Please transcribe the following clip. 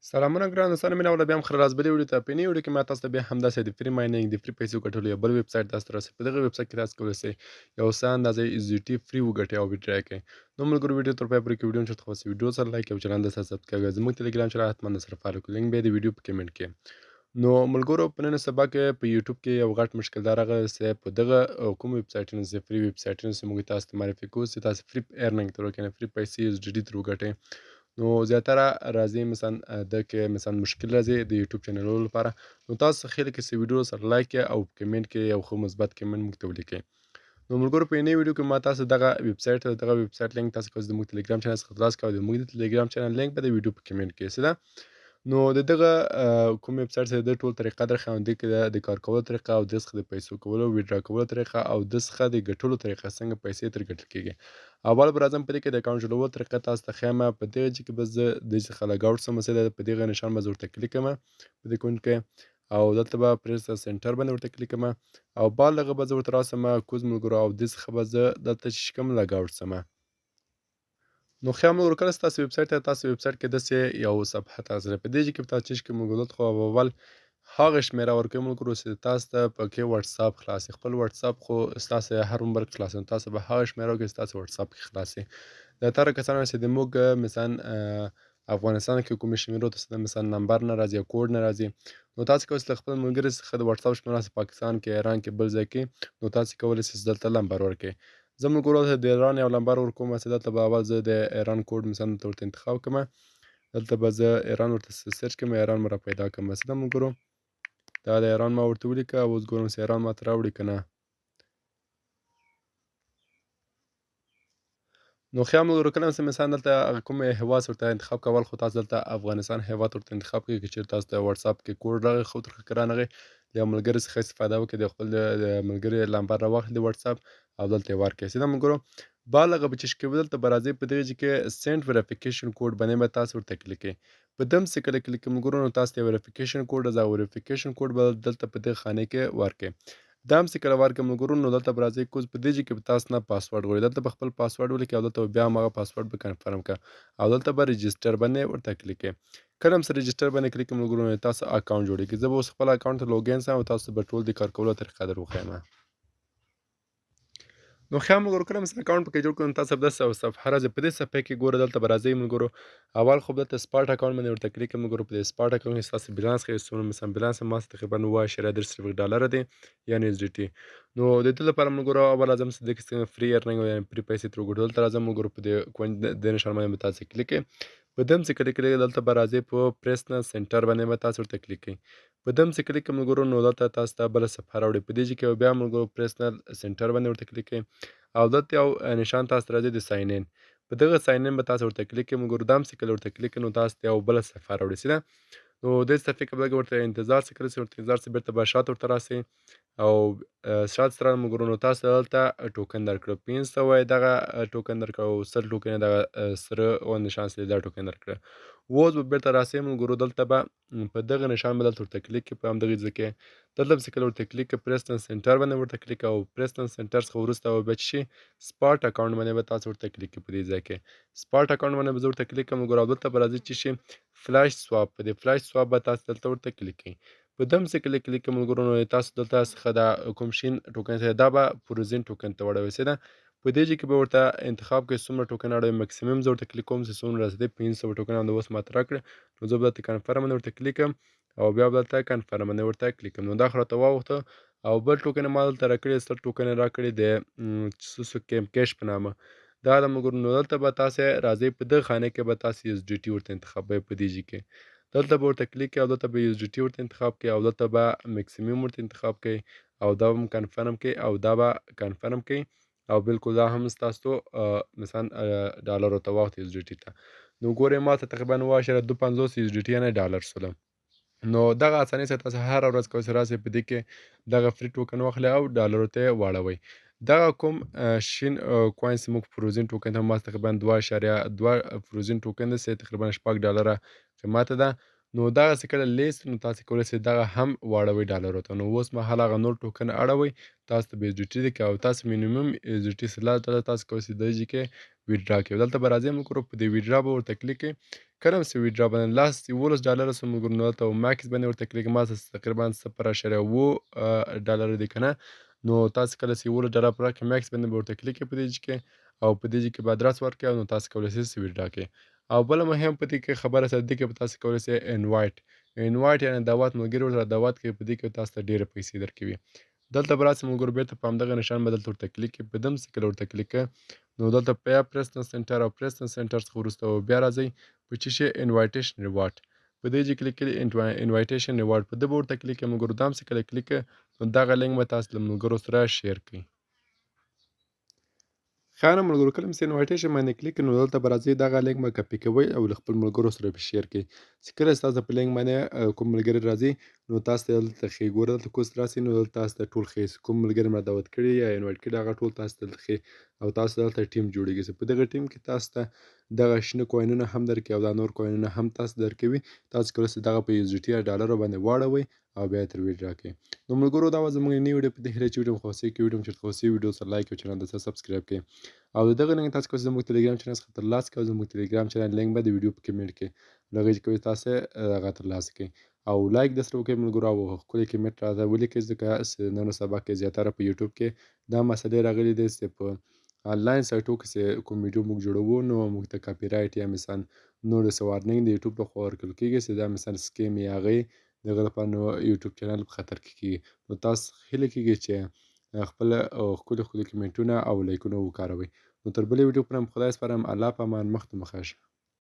سلامونه ګران دوستانو، مینه ولا بیا هم ښه راځ بلې ویډیو ته. په نوې ویډیو کې ما تاسو ته بیا همداسې د فری مایننګ د فری پیسو ګټلو یو بل ویب سایټ تاسو ته راسي. په دغه ویب سایټ کې تاسو کولی سئ یو څه اندازې EZT فري وګټئ او ویډرا کړئ. نو ملګرو، ویډیو تر پایه پورې کې ویډیو چېرته خوښي ویډیو سره لایک او چینل د سره سبسکرایب کړئ. زموږ ټلګرام چینل حتما سره فالو کړئ. لینک به یې د ویډیو په کمنټ کې. نو ملګرو، په نن سبا کې په یوټیوب کې یو غټ مشکل دا راغلی چې په دغه کوم ویب سایټونو چې فري ویب سایټونو چې موږ تاسو ته معرفي کوو چې تاسو فري ارننګ تر وکړئ، فري پیسې EZT تر وګټئ. نو زیاتره راځي مثلا د کې مثلا مشکل راځي د یوټیوب چینلونو لپاره. نو تاسو خیلی کې سه ویډیو سره لایک او کمنټ کې یو خو مثبت کمنټ موږ ته ولیکئ. نو ملګرو، په نوې ویډیو کې ما تاسو دغه ویب سایټ لینک تاسو کوم زموږ ټلګرام چینل څخه ترلاسه کوئ. زموږ د ټلګرام چینل لینک به د ویډیو په کمنټ کې سره. نو د دغه کوم ویب سایټ څخه د ټول طریقه درخه د کې د کار کولو طریقه او د څخه د پیسو کولو ویډرا کولو طریقه او د څخه د ګټلو طریقه څنګه پیسې تر ګټل کیږي. اول به راځم په دې کې د اکاونټ جوړولو طریقه تاسو ته ښیم. په دې چې کې به زه د څخه لګاوټ سم مثلا په دې نشان به ورته کلیک کوم په دې اکاونټ کې، او دلته به پریس سنټر باندې ورته کلیک کوم او بالغه به زه ورته راسم کوز ملګرو او د څخه به زه دلته چې کوم لګاوټ سم. نو خیام ملګرو، کله چې تاسو ویب سایټ کې داسې یو صفحه تاسو په دې کې تاسو چې کوم ګولت خو اول هغه شمیره ورکوي ملګرو چې تاسو ته پکې واتس اپ خلاصي. خپل واتس اپ خو تاسو هر عمر خلاصون، تاسو به هغه شمیره کې تاسو واتس اپ کې خلاصي. د تر کسانو چې د موږ مثلا افغانستان کې کوم شمیرو ته مثلا نمبر نه راځي یا کوډ نه راځي، نو تاسو کولی خپل ملګري څخه د واتس اپ شمیره پاکستان کې، ایران کې، بل ځای کې، نو تاسو کولی شئ دلته نمبر ورکړئ. زه ملګرو ته د ایران یو نمبر ورکوم چې دلته به اول زه د ایران کوډ مثلا ورته انتخاب کوم. دلته به زه ایران ورته سرچ کوم، ایران مې را پیدا کوم. مثلا ملګرو دا د ایران ما ورته ولیکه، اوس ګورم چې ایران ماته راوړي که نه. نو خیام ملګرو، کله چې مثلا دلته کوم هیواد ورته انتخاب کول، خو تاسو دلته افغانستان هیواد ورته انتخاب کړئ که چیرې تاسو د واتس اپ کې کوډ راغی خو تر ښه رانغی، د یو ملګري څخه استفاده وکړئ، د خپل د ملګري نمبر راواخلئ د واتس اپ او دلته یې ورکړئ. سیده ملګرو، بالغه به چې کوي دلته به راځئ په دغه کې سینډ ویریفیکیشن کوډ باندې به تاسو ورته کلیک کړئ. په دم چې کله کلیک ملګرو، نو تاسو ته ویریفیکیشن کوډ راځي. ویریفیکیشن کوډ به دلته په دغه خانه کې ورکړئ. دا هم چې کله ورکړم ملګرو، نو دلته به راځئ کوز په دې کې به تاسو نه پاسورډ غواړي. دلته به خپل پاسورډ ولیکئ او دلته به بیا هماغه پاسورډ به کنفرم کړه او دلته به رجسټر باندې ورته کلیک کړئ. کله هم رجسټر باندې کلیک ملګرو، نو تاسو اکاونټ جوړیږي. زه به اوس خپل اکاونټ ته لوګین سم او تاسو به ټول د کار کولو طریقه در وښیم. نو خیام ملګرو، کله مثلا اکاونټ پکې جوړ کړو، تاسو به داسې یو صفحه راځي. په دې صفحه کې ګوره دلته به راځئ ملګرو، اول خو دلته سپاټ اکاونټ باندې ورته کلیک کوئ ملګرو. په دې سپاټ اکاونټ کې ستاسو بیلانس ښیي. څومره مثلا بیلانس ما تقریبا 9.3 ډالره دی یعنې EZT. نو د دې لپاره ملګرو اول راځم چې دې کې فري ارننګ او فري پیسې تر وګټو. دلته راځم ملګرو، په دې د نشان باندې به تاسو کلیک کړئ. په دم چې کلیک کړئ دلته به راځئ په پریسنل سنټر باندې به تاسو ورته کلیک کړئ. په دم چې کلیک کوم ملګرو، نو دلته تاسو ته بله صفحه راوړي. په دې کې بیا ملګرو پریسنل سنټر باندې ورته کلیک کړئ او دلته یو نشان تاسو ته راځي د ساین ان. په دغه ساین ان به تاسو ورته کلیک کړئ ملګرو. دا هم چې کله ورته کلیک کړئ، نو تاسو ته یو بله صفحه راوړي. سیده نو دې صفحې کې به ورته انتظار څه کړئ، ورته انتظار څه بیرته به شاته ورته راسئ او شاته سره ملګرو، نو تاسو دلته ټوکن درکړه. 500 یې دغه ټوکن درکړه او 100 ټوکن یې دغه سره او نشان چې دا ټوکن درکړه. اوس به بیرته راسئ ملګرو، دلته به په دغه نشان به دلته ورته کلیک کړئ. په همدغه ځای کې دلته چې کله ورته کلیک کړئ، پریسنل سنټر باندې ورته کلیک او پریسنل سنټر څخه وروسته به چې شي سپاټ اکاونټ باندې به تاسو ورته کلیک کړئ. په دې ځای کې سپاټ اکاونټ باندې به زه ورته کلیک کوم ملګرو، او دلته به راځي چې شي فلاش سواپ. په دې فلاش سواپ به تاسو دلته ورته کلیک کړئ. په دم چې کله کلیک کوم ملګرو، نو تاسو دلته څخه دا کوم شین ټوکن دا به پروزین ټوکن ته وړوي. سیده په دې کې به ورته انتخاب کوئ څومره ټوکن اړوي. میکسیمم زه ورته کلیک کوم چې څومره رسېدی 500 ټوکن هم د اوس ماته راکړه. نو زه به دلته کنفرم باندې ورته کلیک کوم او بیا به دلته کنفرم باندې ورته کلیک کوم. نو دا خو راته واوښته او بل ټوکن ما دلته راکړي 100 ټوکن راکړي د کیم کیش په نامه. دا د ملګرو، نو دلته به تاسو راځئ په دغه خانه کې به تاسو EZT ورته انتخابوئ. په دې کې دلته به ورته کلیک کړئ او دلته به EZT ورته انتخاب کړئ او دلته به میکسیمم ورته انتخاب کړئ او دا به کنفرم کړئ او دا به کنفرم کړئ او بالکل دا هم ستاسو مثلا ډالرو ته واوښت EZT ته. نو ګورئ ماته تقریبا 9.250 EZT یعنې ډالر شوله. نو دغه اسانۍ سره تاسو هره ورځ کولی شئ راسئ په دې کې دغه فري ټوکن واخلئ او ډالرو ته یې واړوئ. دغه کوم شین کوینز موږ فروزن ټوکن هم تقریبا 2.2 فروزن ټوکن دی چې تقریبا 6 ډالره قیمته ده. نو دغسې کله لیست نو تاسې کولی سئ دغه هم واړوئ ډالرو ته. نو اوس مهال هغه نور ټوکن اړوئ، تاسو ته به اس ډي ټي درکړي او تاسو مینیمم اس ډي ټي څلور ډالر تاسو کولی سئ دې کې ویډرا کړئ. دلته به راځئ ملګرو په دې ویډرا به ورته کلیک کړئ. کله هم چې ویډرا باندې لاس 11 ډالره سو ملګرو نو دلته ماکس باندې ورته کلیک ماته تقریبا 0.7 ډالره دي که نه. نو تاسو کله چې 11 ډالره پوره کړئ ماکس باندې به ورته کلیک کړئ په دې کې او په دې کې به ادرس ورکړئ او نو تاسو کولی سئ ویډرا کړئ. او بله مهم په دې کې خبره چې دې کې به تاسو کولی سئ انوایټ یعنې دعوت ملګري ورسره دعوت کوئ په دې کې تاسو ته ډېرې پیسې درکوي. دلته به راسئ ملګرو بېرته په همدغه نشان به دلته ورته کلیک کړئ. په دم چې کله ورته کلیک کړئ نو دلته په یا پرسنل سنټر او پرسنل سنټر څخه وروسته بیا راځئ په چې شی انوایټیشن ریوارډ په دې چې کلیک کړئ انوایټیشن ریوارډ په ده به ورته کلیک کړئ ملګرو دا هم چې کله کلیک کړئ نو دغه لینک به تاسو له ملګرو سره شیر کړئ. ښه نه ملګرو کله چې انوایټیشن باندې کلیک کړئ نو دلته به راځئ دغه لینک به کاپي کوئ او له خپل ملګرو سره به شیر کړئ. چې کله ستاسو په لینک باندې کوم ملګري راځي نو تاسو ته دلته ښیي ګوره دلته کوز راسي نو دلته تاسو ته ټول ښیي چې کوم ملګري ما دعوت کړي یا انوایټ کړي هغه ټول تاسو ته دلته ښیي او تاسو دلته ټیم جوړیږي چې په دغه ټیم کې تاسو ته دغه شنه کوینونه هم درکوي او دا نور کوینونه هم تاسو درکوي. تاسو کولی سئ دغه په اس ډي ټي یا ډالرو باندې واړوئ او بیا یې ترې ویډرا کړئ. نو ملګرو دا وه زموږ نوې ویډیو په دې هیله چې ویډیو مو خوښ ویډیو مو چېرته خوښ ویډیو سره لایک او چینل ته سبسکرایب کړئ او د دغه لینک تاسو کولی سئ زموږ ټلګرام چینل څخه ترلاسه کړئ او زموږ ټلګرام چینل لینک به د ویډیو په کمنټ کې له هغې چې کوئ تاسو هغه ترلاسه کړئ او لایک درسره وکړئ ملګرو او ښکلی کمنټ راته ولیکئ ځکه چې نن سبا کې زیاتره په یوټیوب کې دا مسئلې راغلي دي چې په آنلاین سایټو کې چې کوم ویډیو موږ جوړوو نو موږ ته کاپي رایټ یا مثلا نور څه وارنینګ د یوټیوب لخوا ورکړل کېږي چې دا مثلا سکیم یا هغې دغه لپاره نو یوټیوب چینل په خطر کې کېږي. نو تاسو هیله کېږي چې خپل ښکلي کمنټونه او لایکونه وکاروئ. نو تر بلې ویډیو پورې هم خدای سپارم. الله په امان مخ ته مخه شه.